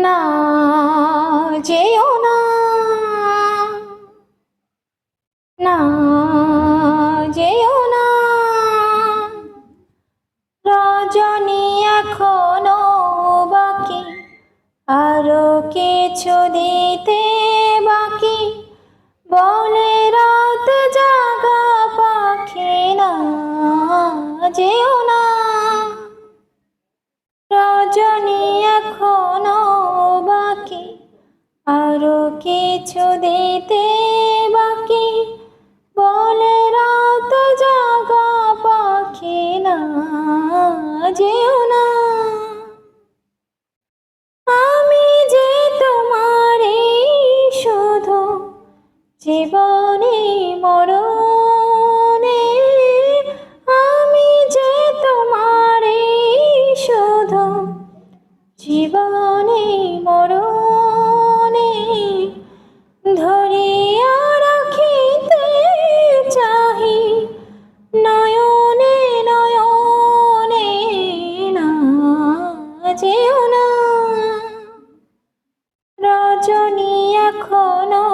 না যেও না, না যেও না, রজনী এখনো বাকি, আরো কিছু দিতে বাকি, বলে রাত জাগা পাখি। না যেও না, রজনী এখনো বাকি, আরো কিছু দিতে বাকি, বলে রাত জাগা পাখি। না যেও না, আমি যে তোমারই শুধু জীবনে মরণে, আমি যে তোমারই শুধু জীবনে মরণে, ধরিয়া রাখিতে চাহি নয়নে নয়নে। না যেও না, রজনী এখনো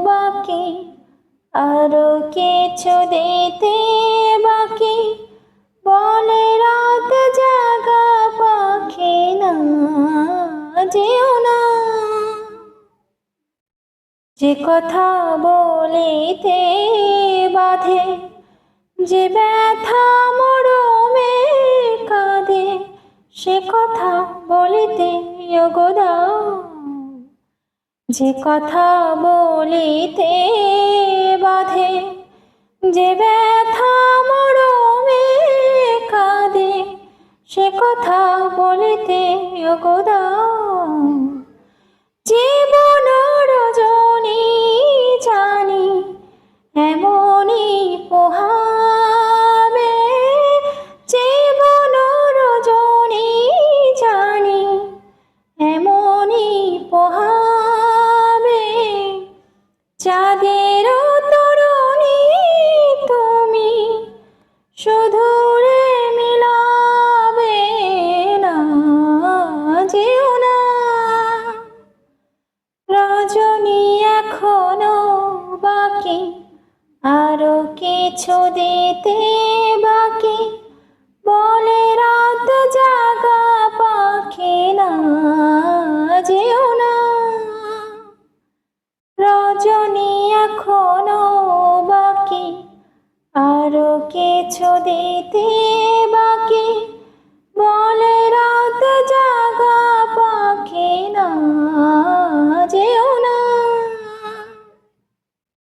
বাকি, আরো কিছু দিতে বাকি, বলে রাত জাগা পাখি। না যেও না, যে কথা বলিতে বাধে, যে ব্যথা মরমে কাঁদে, সে কথা বলিতে ওগো দাও। যে কথা বলিতে বাধে, যে ব্যথা মরমে কাঁদে, সে কথা বলিতে ওগো দাও। জীবন রজনী জানি এমনই পোহাবে, জীবন রজনী জানি এমনই পোহাবে, চাঁদের তরুণী তুমি শুধু রে মিলাবে। না যেও না, রজনী এখনো বাকি, আরো কিছু দিতে বাকি, বলে রাত জাগা পাখি। না যেও না, রজনী এখনো বাকি, আরো কিছু দিতে